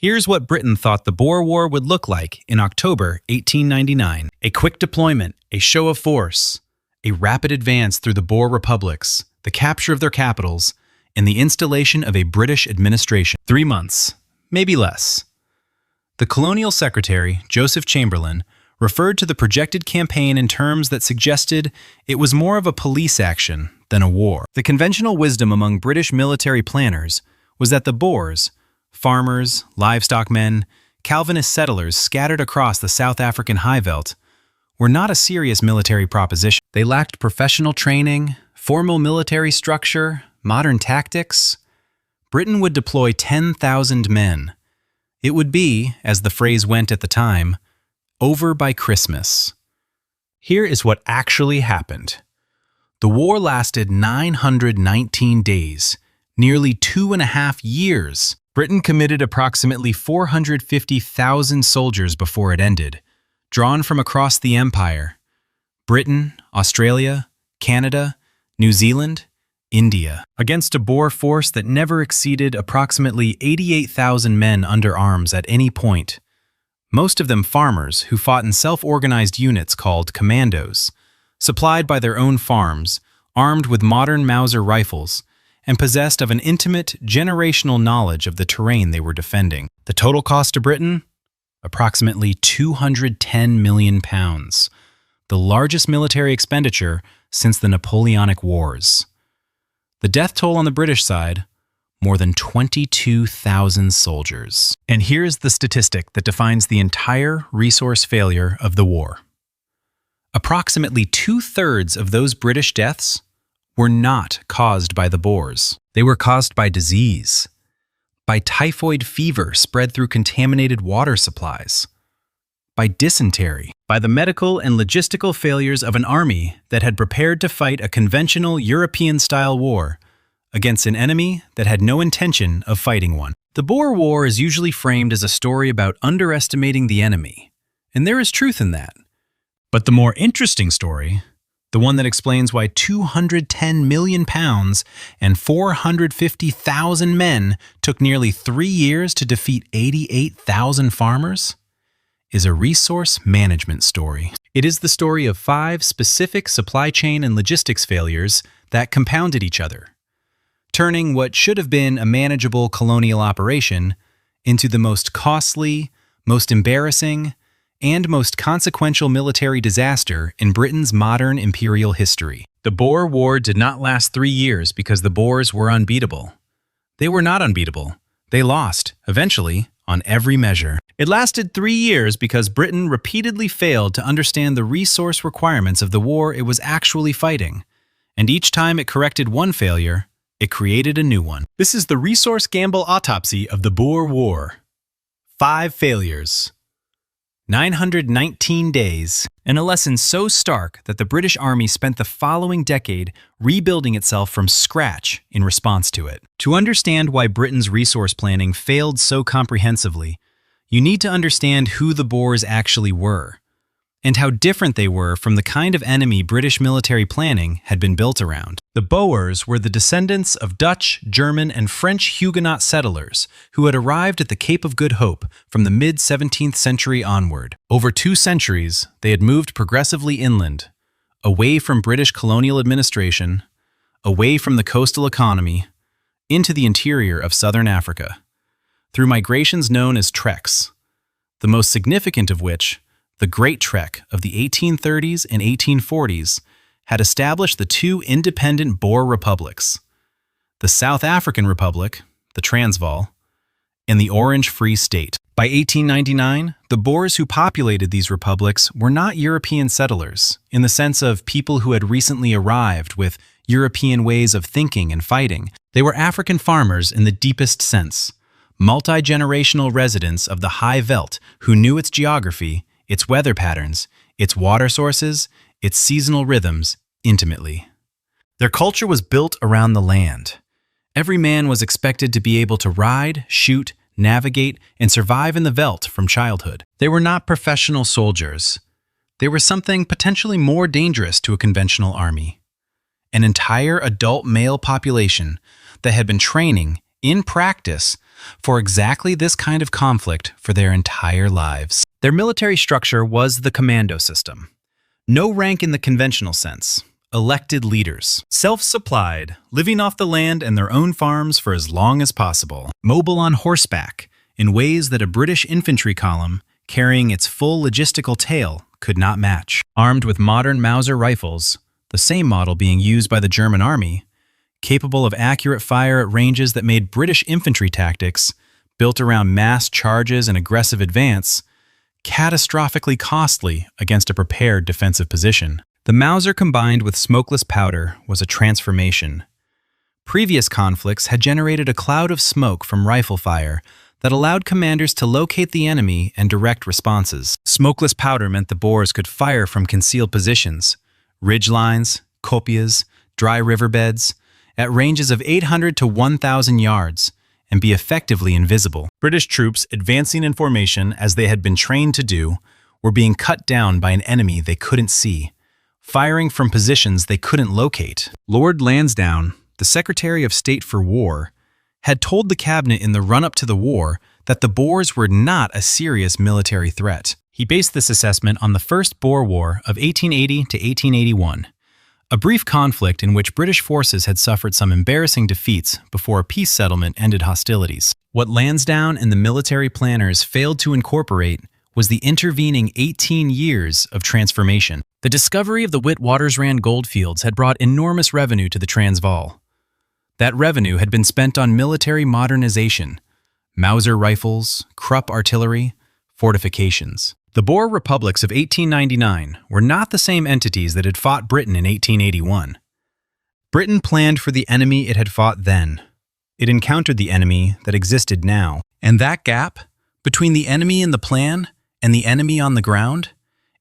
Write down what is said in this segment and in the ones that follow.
Here's what Britain thought the Boer War would look like in October 1899. A quick deployment, a show of force, a rapid advance through the Boer republics, the capture of their capitals, and the installation of a British administration. 3 months, maybe less. The colonial secretary, Joseph Chamberlain, referred to the projected campaign in terms that suggested it was more of a police action than a war. The conventional wisdom among British military planners was that the Boers, farmers, livestock men, Calvinist settlers scattered across the South African Highveld, were not a serious military proposition. They lacked professional training, formal military structure, modern tactics. Britain would deploy 10,000 men. It would be, as the phrase went at the time, over by Christmas. Here is what actually happened. The war lasted 919 days, nearly 2.5 years. Britain committed approximately 450,000 soldiers before it ended, drawn from across the empire: Britain, Australia, Canada, New Zealand, India, against a Boer force that never exceeded approximately 88,000 men under arms at any point, most of them farmers who fought in self-organized units called commandos, supplied by their own farms, armed with modern Mauser rifles, and possessed of an intimate, generational knowledge of the terrain they were defending. The total cost to Britain? Approximately £210 million, the largest military expenditure since the Napoleonic Wars. The death toll on the British side? More than 22,000 soldiers. And here's the statistic that defines the entire resource failure of the war. Approximately 2/3 of those British deaths were not caused by the Boers. They were caused by disease, by typhoid fever spread through contaminated water supplies, by dysentery, by the medical and logistical failures of an army that had prepared to fight a conventional European-style war against an enemy that had no intention of fighting one. The Boer War is usually framed as a story about underestimating the enemy, and there is truth in that. But the more interesting story, the one that explains why £210 million and 450,000 men took nearly 3 years to defeat 88,000 farmers, is a resource management story. It is the story of 5 specific supply chain and logistics failures that compounded each other, turning what should have been a manageable colonial operation into the most costly, most embarrassing, and most consequential military disaster in Britain's modern imperial history. The Boer War did not last 3 years because the Boers were unbeatable. They were not unbeatable. They lost, eventually, on every measure. It lasted 3 years because Britain repeatedly failed to understand the resource requirements of the war it was actually fighting, and each time it corrected one failure, it created a new one. This is the resource gamble autopsy of the Boer War. 5 failures, 919 days, and a lesson so stark that the British Army spent the following decade rebuilding itself from scratch in response to it. To understand why Britain's resource planning failed so comprehensively, you need to understand who the Boers actually were, and how different they were from the kind of enemy British military planning had been built around. The Boers were the descendants of Dutch, German, and French Huguenot settlers who had arrived at the Cape of Good Hope from the mid-17th century onward. Over 2 centuries, they had moved progressively inland, away from British colonial administration, away from the coastal economy, into the interior of southern Africa, through migrations known as treks, the most significant of which, the Great Trek of the 1830s and 1840s, had established the 2 independent Boer republics, the South African Republic, the Transvaal, and the Orange Free State. By 1899, the Boers who populated these republics were not European settlers, in the sense of people who had recently arrived with European ways of thinking and fighting. They were African farmers in the deepest sense, multi-generational residents of the High Veld who knew its geography, its weather patterns, its water sources, its seasonal rhythms intimately. Their culture was built around the land. Every man was expected to be able to ride, shoot, navigate, and survive in the veldt from childhood. They were not professional soldiers. They were something potentially more dangerous to a conventional army. An entire adult male population that had been training in practice, for exactly this kind of conflict for their entire lives. Their military structure was the commando system. No rank in the conventional sense. Elected leaders. Self-supplied, living off the land and their own farms for as long as possible. Mobile on horseback, in ways that a British infantry column, carrying its full logistical tail, could not match. Armed with modern Mauser rifles, the same model being used by the German army, capable of accurate fire at ranges that made British infantry tactics, built around mass charges and aggressive advance, catastrophically costly against a prepared defensive position. The Mauser combined with smokeless powder was a transformation. Previous conflicts had generated a cloud of smoke from rifle fire that allowed commanders to locate the enemy and direct responses. Smokeless powder meant the Boers could fire from concealed positions, ridgelines, kopias, dry riverbeds, at ranges of 800 to 1,000 yards, and be effectively invisible. British troops, advancing in formation as they had been trained to do, were being cut down by an enemy they couldn't see, firing from positions they couldn't locate. Lord Lansdowne, the Secretary of State for War, had told the cabinet in the run-up to the war that the Boers were not a serious military threat. He based this assessment on the First Boer War of 1880 to 1881, a brief conflict in which British forces had suffered some embarrassing defeats before a peace settlement ended hostilities. What Lansdowne and the military planners failed to incorporate was the intervening 18 years of transformation. The discovery of the Witwatersrand goldfields had brought enormous revenue to the Transvaal. That revenue had been spent on military modernization, Mauser rifles, Krupp artillery, fortifications. The Boer republics of 1899 were not the same entities that had fought Britain in 1881. Britain planned for the enemy it had fought then. It encountered the enemy that existed now. And that gap, between the enemy in the plan and the enemy on the ground,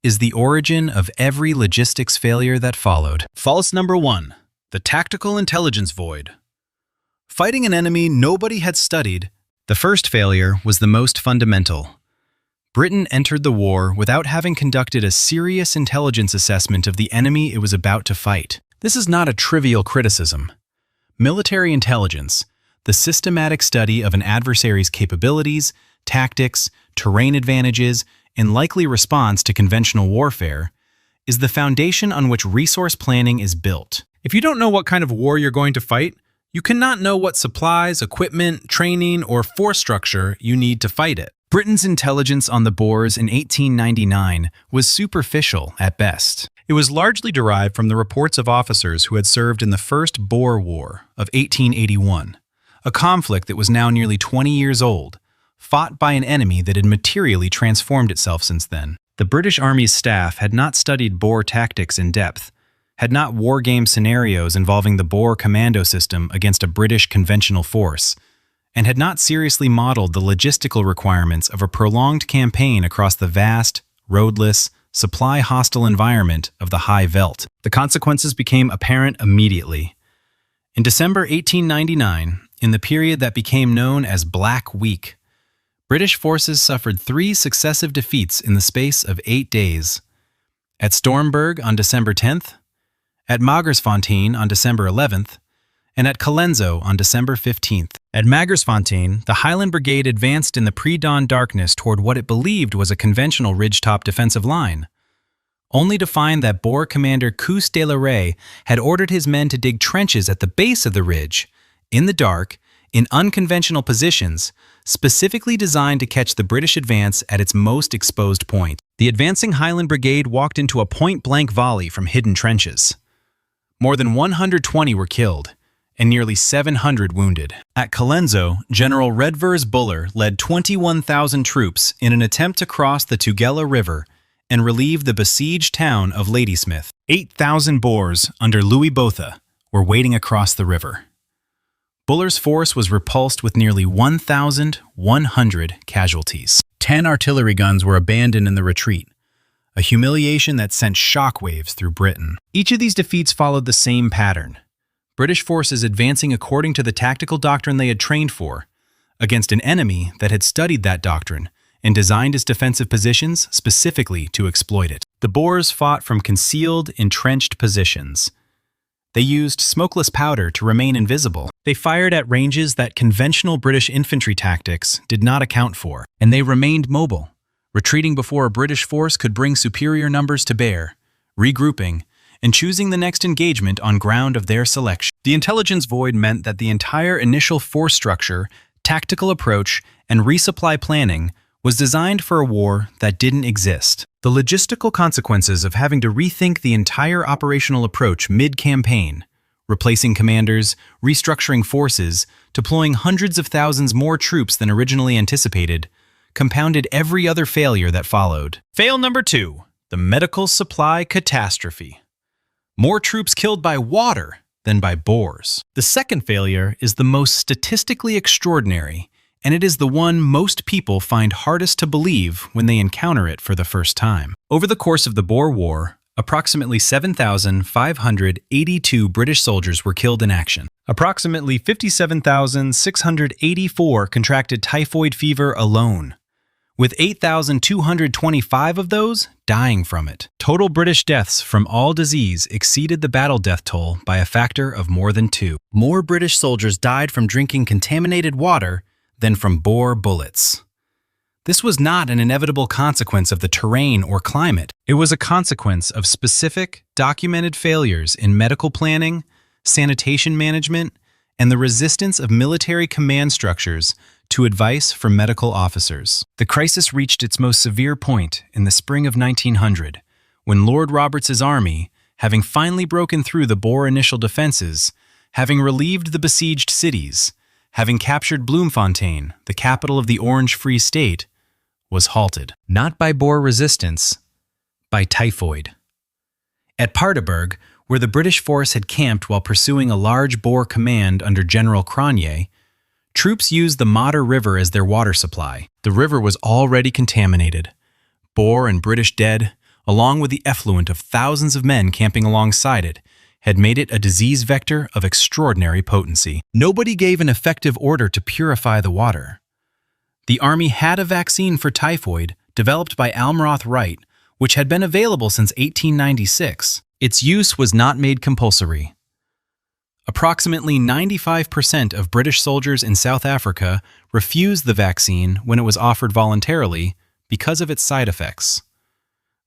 is the origin of every logistics failure that followed. False number 1. The tactical intelligence void. Fighting an enemy nobody had studied, the first failure was the most fundamental. Britain entered the war without having conducted a serious intelligence assessment of the enemy it was about to fight. This is not a trivial criticism. Military intelligence, the systematic study of an adversary's capabilities, tactics, terrain advantages, and likely response to conventional warfare, is the foundation on which resource planning is built. If you don't know what kind of war you're going to fight, you cannot know what supplies, equipment, training, or force structure you need to fight it. Britain's intelligence on the Boers in 1899 was superficial at best. It was largely derived from the reports of officers who had served in the First Boer War of 1881, a conflict that was now nearly 20 years old, fought by an enemy that had materially transformed itself since then. The British Army's staff had not studied Boer tactics in depth, had not wargame scenarios involving the Boer commando system against a British conventional force, and had not seriously modeled the logistical requirements of a prolonged campaign across the vast, roadless, supply-hostile environment of the High Veld. The consequences became apparent immediately. In December 1899, in the period that became known as Black Week, British forces suffered 3 successive defeats in the space of 8 days. At Stormberg on December 10th, at Magersfontein on December 11th, and at Colenso on December 15th. At Magersfontein, the Highland Brigade advanced in the pre-dawn darkness toward what it believed was a conventional ridgetop defensive line, only to find that Boer commander Coos de la Rey had ordered his men to dig trenches at the base of the ridge, in the dark, in unconventional positions, specifically designed to catch the British advance at its most exposed point. The advancing Highland Brigade walked into a point-blank volley from hidden trenches. More than 120 were killed, and nearly 700 wounded. At Colenso, General Redvers Buller led 21,000 troops in an attempt to cross the Tugela River and relieve the besieged town of Ladysmith. 8,000 Boers under Louis Botha were waiting across the river. Buller's force was repulsed with nearly 1,100 casualties. 10 artillery guns were abandoned in the retreat, a humiliation that sent shockwaves through Britain. Each of these defeats followed the same pattern. British forces advancing according to the tactical doctrine they had trained for, against an enemy that had studied that doctrine and designed its defensive positions specifically to exploit it. The Boers fought from concealed, entrenched positions. They used smokeless powder to remain invisible. They fired at ranges that conventional British infantry tactics did not account for, and they remained mobile, retreating before a British force could bring superior numbers to bear, regrouping, and choosing the next engagement on ground of their selection. The intelligence void meant that the entire initial force structure, tactical approach, and resupply planning was designed for a war that didn't exist. The logistical consequences of having to rethink the entire operational approach mid-campaign, replacing commanders, restructuring forces, deploying hundreds of thousands more troops than originally anticipated, compounded every other failure that followed. Fail number 2, the medical supply catastrophe. More troops killed by water than by Boers. The second failure is the most statistically extraordinary, and it is the one most people find hardest to believe when they encounter it for the first time. Over the course of the Boer War, approximately 7,582 British soldiers were killed in action. Approximately 57,684 contracted typhoid fever alone, with 8,225 of those dying from it. Total British deaths from all disease exceeded the battle death toll by a factor of more than 2. More British soldiers died from drinking contaminated water than from Boer bullets. This was not an inevitable consequence of the terrain or climate. It was a consequence of specific, documented failures in medical planning, sanitation management, and the resistance of military command structures to advice from medical officers. The crisis reached its most severe point in the spring of 1900, when Lord Roberts's army, having finally broken through the Boer initial defenses, having relieved the besieged cities, having captured Bloemfontein, the capital of the Orange Free State, was halted, not by Boer resistance, by typhoid. At Paardeberg, where the British force had camped while pursuing a large Boer command under General Cronje, troops used the Modder River as their water supply. The river was already contaminated. Boer and British dead, along with the effluent of thousands of men camping alongside it, had made it a disease vector of extraordinary potency. Nobody gave an effective order to purify the water. The army had a vaccine for typhoid developed by Almroth Wright, which had been available since 1896. Its use was not made compulsory. Approximately 95% of British soldiers in South Africa refused the vaccine when it was offered voluntarily because of its side effects.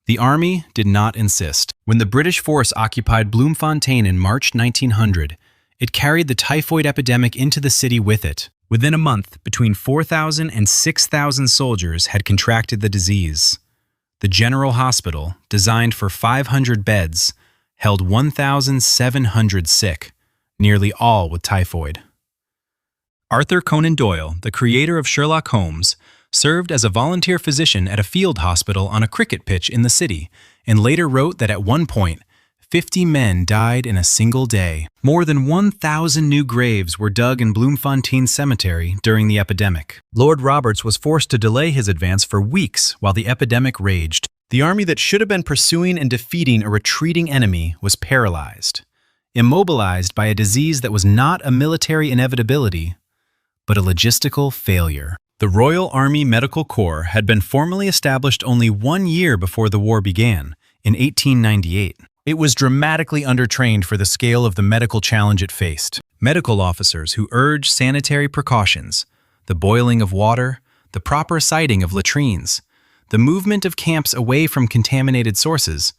The army did not insist. When the British force occupied Bloemfontein in March 1900, it carried the typhoid epidemic into the city with it. Within a month, between 4,000 and 6,000 soldiers had contracted the disease. The General Hospital, designed for 500 beds, held 1,700 sick, nearly all with typhoid. Arthur Conan Doyle, the creator of Sherlock Holmes, served as a volunteer physician at a field hospital on a cricket pitch in the city, and later wrote that at one point, 50 men died in a single day. More than 1,000 new graves were dug in Bloemfontein Cemetery during the epidemic. Lord Roberts was forced to delay his advance for weeks while the epidemic raged. The army that should have been pursuing and defeating a retreating enemy was paralyzed, immobilized by a disease that was not a military inevitability, but a logistical failure. The Royal Army Medical Corps had been formally established only 1 year before the war began, in 1898. It was dramatically undertrained for the scale of the medical challenge it faced. Medical officers who urged sanitary precautions, the boiling of water, the proper siting of latrines, the movement of camps away from contaminated sources,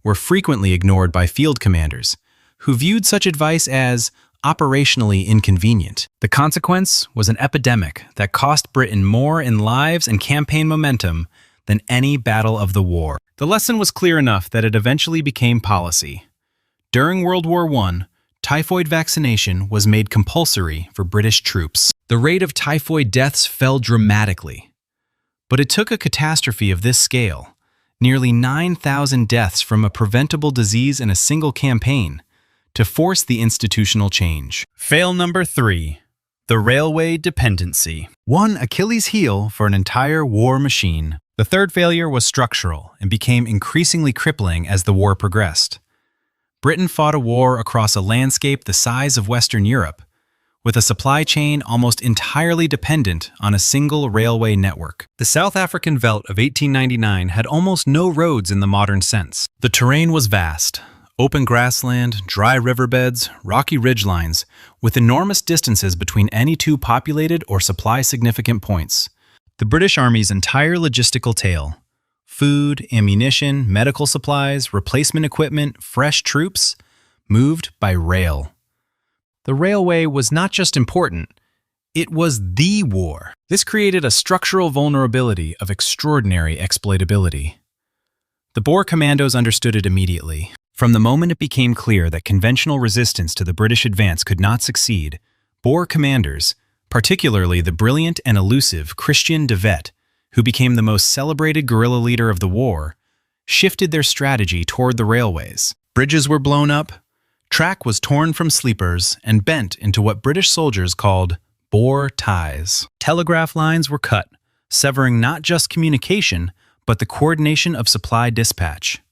were frequently ignored by field commanders, who viewed such advice as operationally inconvenient. The consequence was an epidemic that cost Britain more in lives and campaign momentum than any battle of the war. The lesson was clear enough that it eventually became policy. During World War I, typhoid vaccination was made compulsory for British troops. The rate of typhoid deaths fell dramatically. But it took a catastrophe of this scale, nearly 9,000 deaths from a preventable disease in a single campaign, to force the institutional change. Fail number 3. The railway dependency. One Achilles heel for an entire war machine. The third failure was structural and became increasingly crippling as the war progressed. Britain fought a war across a landscape the size of Western Europe, with a supply chain almost entirely dependent on a single railway network. The South African veldt of 1899 had almost no roads in the modern sense. The terrain was vast, Open grassland, dry riverbeds, rocky ridgelines, with enormous distances between any two populated or supply-significant points. The British Army's entire logistical tail — food, ammunition, medical supplies, replacement equipment, fresh troops — moved by rail. The railway was not just important, it was the war. This created a structural vulnerability of extraordinary exploitability. The Boer commandos understood it immediately. From the moment it became clear that conventional resistance to the British advance could not succeed, Boer commanders, particularly the brilliant and elusive Christian de Wet, who became the most celebrated guerrilla leader of the war, shifted their strategy toward the railways. Bridges were blown up, track was torn from sleepers and bent into what British soldiers called Boer ties. Telegraph lines were cut, severing not just communication, but the coordination of supply dispatch.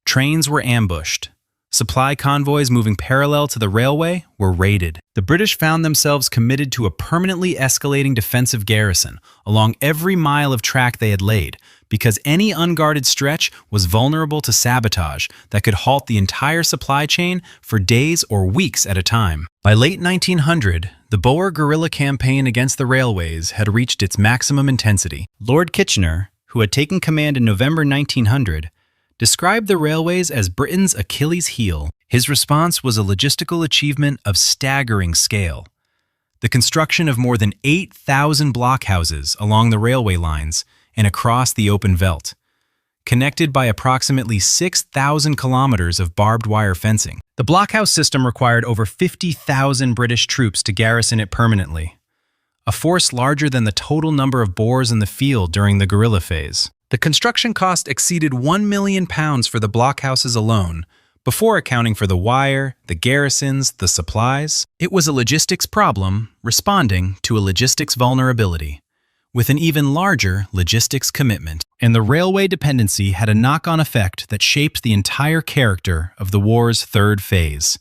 Trains were ambushed. Supply convoys moving parallel to the railway were raided. The British found themselves committed to a permanently escalating defensive garrison along every mile of track they had laid, because any unguarded stretch was vulnerable to sabotage that could halt the entire supply chain for days or weeks at a time. By late 1900, the Boer guerrilla campaign against the railways had reached its maximum intensity. Lord Kitchener, who had taken command in November 1900, described the railways as Britain's Achilles heel. His response was a logistical achievement of staggering scale. The construction of more than 8,000 blockhouses along the railway lines and across the open veldt, connected by approximately 6,000 kilometers of barbed wire fencing. The blockhouse system required over 50,000 British troops to garrison it permanently, a force larger than the total number of Boers in the field during the guerrilla phase. The construction cost exceeded £1 million for the blockhouses alone, before accounting for the wire, the garrisons, the supplies. It was a logistics problem responding to a logistics vulnerability, with an even larger logistics commitment. And the railway dependency had a knock-on effect that shaped the entire character of the war's third phase,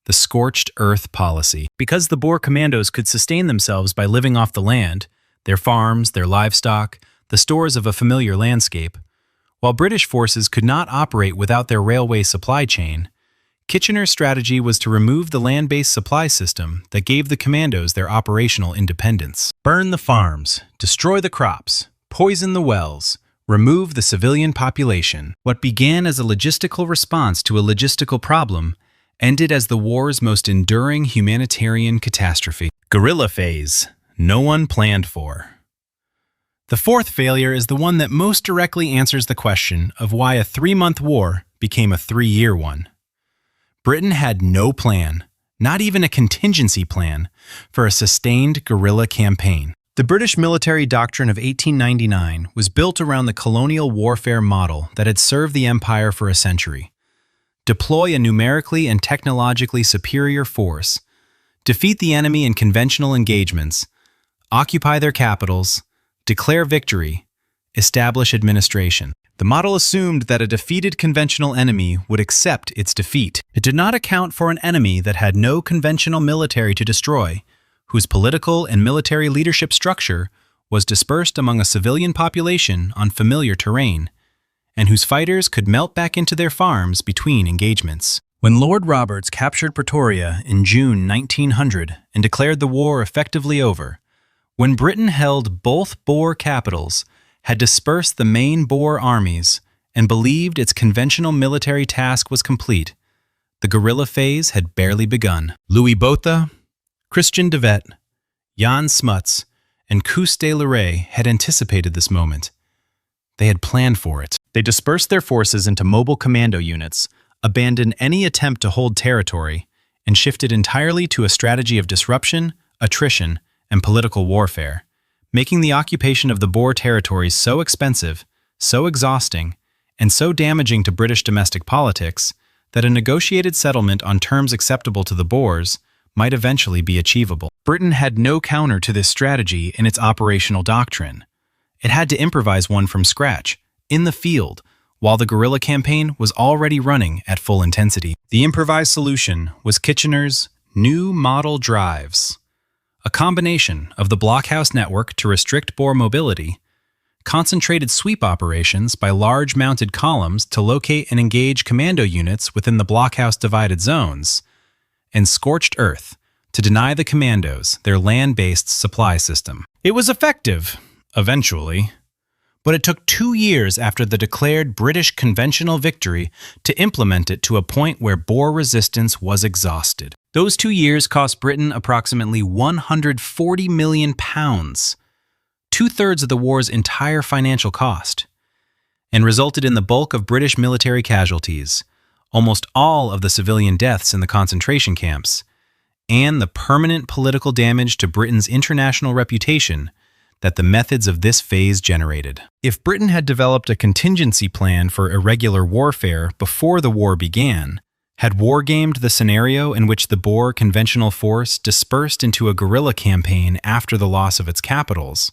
the scorched earth policy. Because the Boer commandos could sustain themselves by living off the land, their farms, their livestock, the stores of a familiar landscape, while British forces could not operate without their railway supply chain, Kitchener's strategy was to remove the land-based supply system that gave the commandos their operational independence. Burn the farms, destroy the crops, poison the wells, remove the civilian population. What began as a logistical response to a logistical problem ended as the war's most enduring humanitarian catastrophe. Guerrilla phase, no one planned for. The fourth failure is the one that most directly answers the question of why a 3-month war became a 3-year one. Britain had no plan, not even a contingency plan, for a sustained guerrilla campaign. The British military doctrine of 1899 was built around the colonial warfare model that had served the empire for a century. Deploy a numerically and technologically superior force, defeat the enemy in conventional engagements, occupy their capitals, declare victory, establish administration. The model assumed that a defeated conventional enemy would accept its defeat. It did not account for an enemy that had no conventional military to destroy, whose political and military leadership structure was dispersed among a civilian population on familiar terrain, and whose fighters could melt back into their farms between engagements. When Lord Roberts captured Pretoria in June 1900 and declared the war effectively over, when Britain held both Boer capitals, had dispersed the main Boer armies, and believed its conventional military task was complete, the guerrilla phase had barely begun. Louis Botha, Christian de Wet, Jan Smuts, and Koos de Leray had anticipated this moment. They had planned for it. They dispersed their forces into mobile commando units, abandoned any attempt to hold territory, and shifted entirely to a strategy of disruption, attrition, and political warfare, making the occupation of the Boer territories so expensive, so exhausting, and so damaging to British domestic politics that a negotiated settlement on terms acceptable to the Boers might eventually be achievable. Britain had no counter to this strategy in its operational doctrine. It had to improvise one from scratch, in the field, while the guerrilla campaign was already running at full intensity. The improvised solution was Kitchener's new model drives, a combination of the blockhouse network to restrict Boer mobility, concentrated sweep operations by large mounted columns to locate and engage commando units within the blockhouse divided zones, and scorched earth to deny the commandos their land-based supply system. It was effective, eventually, but it took 2 years after the declared British conventional victory to implement it to a point where Boer resistance was exhausted. Those 2 years cost Britain approximately £140 million, two-thirds of the war's entire financial cost, and resulted in the bulk of British military casualties, almost all of the civilian deaths in the concentration camps, and the permanent political damage to Britain's international reputation that the methods of this phase generated. If Britain had developed a contingency plan for irregular warfare before the war began, had wargamed the scenario in which the Boer conventional force dispersed into a guerrilla campaign after the loss of its capitals,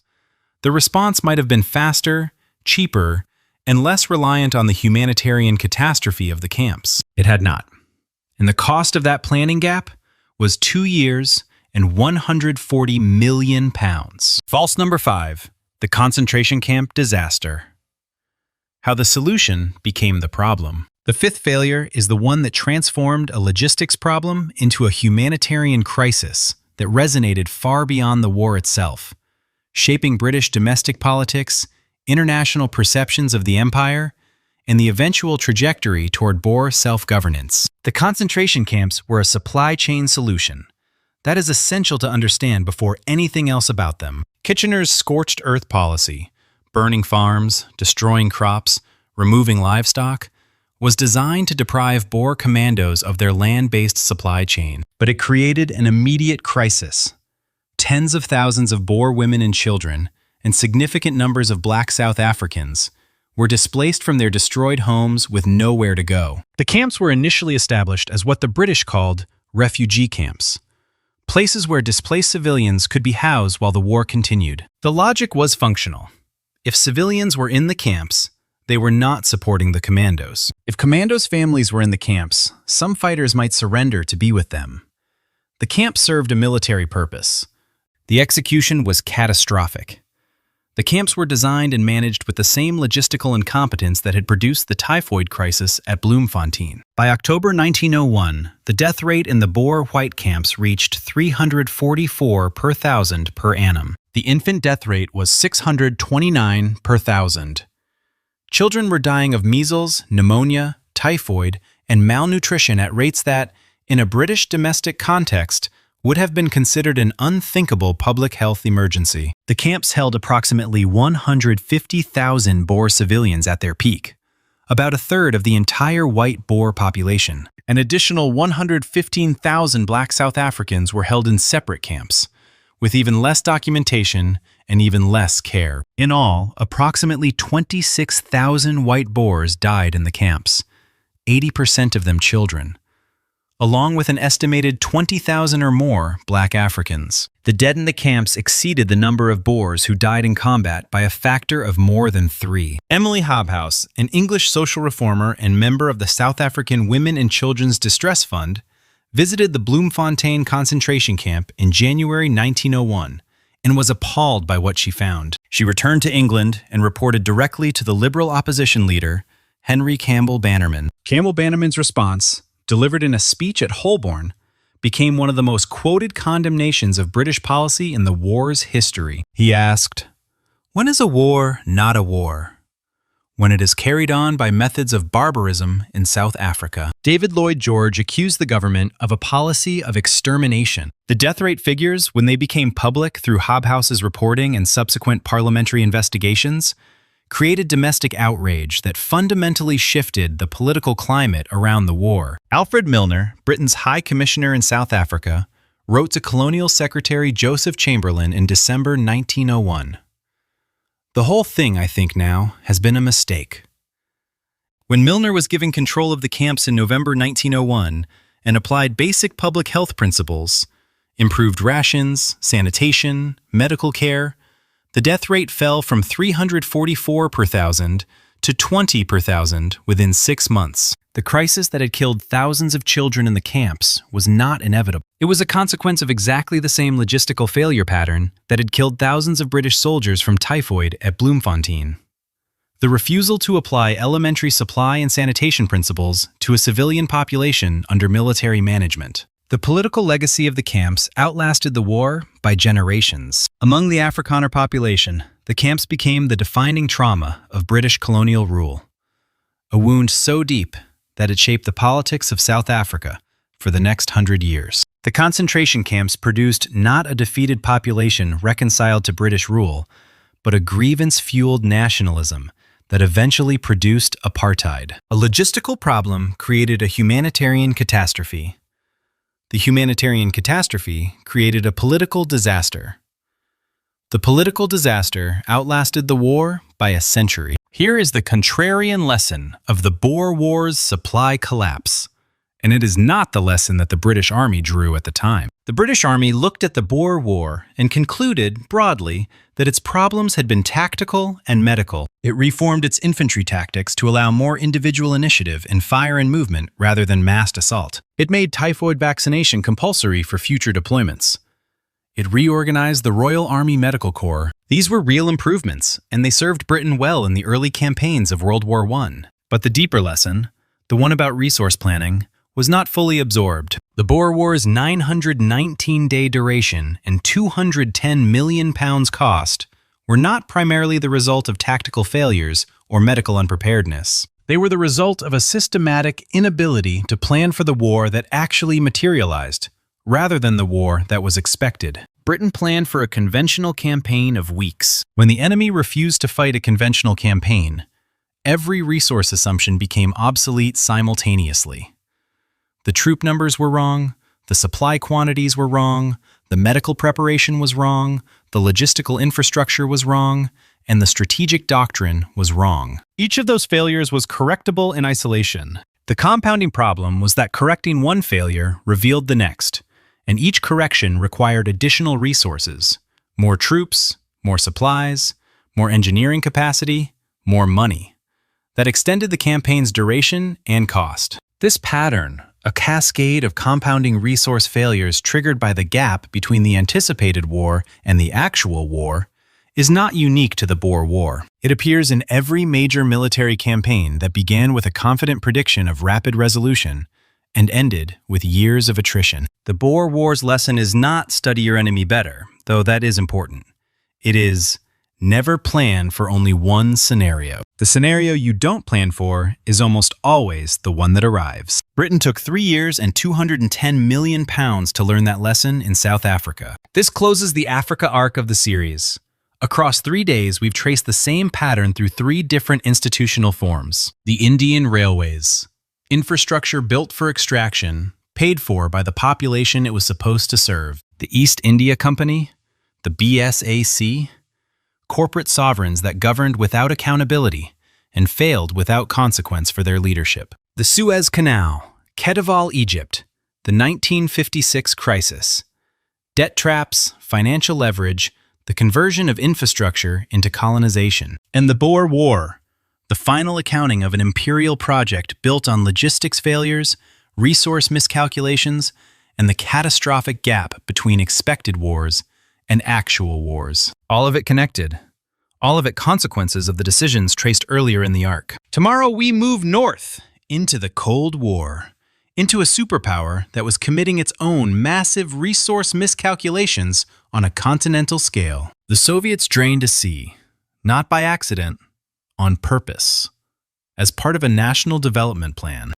the response might have been faster, cheaper, and less reliant on the humanitarian catastrophe of the camps. It had not. And the cost of that planning gap was 2 years and £140 million. False number 5, the concentration camp disaster. How the solution became the problem. The fifth failure is the one that transformed a logistics problem into a humanitarian crisis that resonated far beyond the war itself, shaping British domestic politics, international perceptions of the empire, and the eventual trajectory toward Boer self-governance. The concentration camps were a supply chain solution. That is essential to understand before anything else about them. Kitchener's scorched earth policy, burning farms, destroying crops, removing livestock, was designed to deprive Boer commandos of their land-based supply chain. But it created an immediate crisis. Tens of thousands of Boer women and children, and significant numbers of black South Africans, were displaced from their destroyed homes with nowhere to go. The camps were initially established as what the British called refugee camps, places where displaced civilians could be housed while the war continued. The logic was functional. If civilians were in the camps, they were not supporting the commandos. If commandos' families were in the camps, some fighters might surrender to be with them. The camp served a military purpose. The execution was catastrophic. The camps were designed and managed with the same logistical incompetence that had produced the typhoid crisis at Bloemfontein. By October 1901, the death rate in the Boer white camps reached 344 per thousand per annum. The infant death rate was 629 per thousand. Children were dying of measles, pneumonia, typhoid, and malnutrition at rates that, in a British domestic context, would have been considered an unthinkable public health emergency. The camps held approximately 150,000 Boer civilians at their peak, about a third of the entire white Boer population. An additional 115,000 black South Africans were held in separate camps, with even less documentation and even less care. In all, approximately 26,000 white Boers died in the camps, 80% of them children, along with an estimated 20,000 or more black Africans. The dead in the camps exceeded the number of Boers who died in combat by a factor of more than 3. Emily Hobhouse, an English social reformer and member of the South African Women and Children's Distress Fund, visited the Bloemfontein concentration camp in January 1901 and was appalled by what she found. She returned to England and reported directly to the Liberal opposition leader, Henry Campbell Bannerman. Campbell Bannerman's response, delivered in a speech at Holborn, became one of the most quoted condemnations of British policy in the war's history. He asked, "When is a war not a war? When it is carried on by methods of barbarism in South Africa." David Lloyd George accused the government of a policy of extermination. The death rate figures, when they became public through Hobhouse's reporting and subsequent parliamentary investigations, created domestic outrage that fundamentally shifted the political climate around the war. Alfred Milner, Britain's High Commissioner in South Africa, wrote to Colonial Secretary Joseph Chamberlain in December 1901, "The whole thing, I think now, has been a mistake." When Milner was given control of the camps in November 1901 and applied basic public health principles, improved rations, sanitation, medical care, the death rate fell from 344 per thousand to 20 per thousand within 6 months. The crisis that had killed thousands of children in the camps was not inevitable. It was a consequence of exactly the same logistical failure pattern that had killed thousands of British soldiers from typhoid at Bloemfontein. The refusal to apply elementary supply and sanitation principles to a civilian population under military management. The political legacy of the camps outlasted the war by generations. Among the Afrikaner population, the camps became the defining trauma of British colonial rule. A wound so deep that it shaped the politics of South Africa for the next 100 years. The concentration camps produced not a defeated population reconciled to British rule, but a grievance-fueled nationalism that eventually produced apartheid. A logistical problem created a humanitarian catastrophe. The humanitarian catastrophe created a political disaster. The political disaster outlasted the war by a century. Here is the contrarian lesson of the Boer War's supply collapse, and it is not the lesson that the British Army drew at the time. The British Army looked at the Boer War and concluded, broadly, that its problems had been tactical and medical. It reformed its infantry tactics to allow more individual initiative in fire and movement rather than massed assault. It made typhoid vaccination compulsory for future deployments. It reorganized the Royal Army Medical Corps. These were real improvements, and they served Britain well in the early campaigns of World War I. But the deeper lesson, the one about resource planning, was not fully absorbed. The Boer War's 919-day duration and £210 million cost were not primarily the result of tactical failures or medical unpreparedness. They were the result of a systematic inability to plan for the war that actually materialized, rather than the war that was expected. Britain planned for a conventional campaign of weeks. When the enemy refused to fight a conventional campaign, every resource assumption became obsolete simultaneously. The troop numbers were wrong, the supply quantities were wrong, the medical preparation was wrong, the logistical infrastructure was wrong, and the strategic doctrine was wrong. Each of those failures was correctable in isolation. The compounding problem was that correcting one failure revealed the next, and each correction required additional resources: more troops, more supplies, more engineering capacity, more money. That extended the campaign's duration and cost. This pattern, a cascade of compounding resource failures triggered by the gap between the anticipated war and the actual war, is not unique to the Boer War. It appears in every major military campaign that began with a confident prediction of rapid resolution and ended with years of attrition. The Boer War's lesson is not study your enemy better, though that is important. It is never plan for only one scenario. The scenario you don't plan for is almost always the one that arrives. Britain took 3 years and £210 million to learn that lesson in South Africa. This closes the Africa arc of the series. Across 3 days, we've traced the same pattern through 3 different institutional forms. The Indian Railways. Infrastructure built for extraction, paid for by the population it was supposed to serve. The East India Company. The BSAC. Corporate sovereigns that governed without accountability and failed without consequence for their leadership. The Suez Canal, Ketival, Egypt, the 1956 crisis, debt traps, financial leverage, the conversion of infrastructure into colonization. And the Boer War, the final accounting of an imperial project built on logistics failures, resource miscalculations, and the catastrophic gap between expected wars and actual wars. All of it connected. All of it consequences of the decisions traced earlier in the arc. Tomorrow we move north into the Cold War, into a superpower that was committing its own massive resource miscalculations on a continental scale. The Soviets drained a sea, not by accident, on purpose, as part of a national development plan.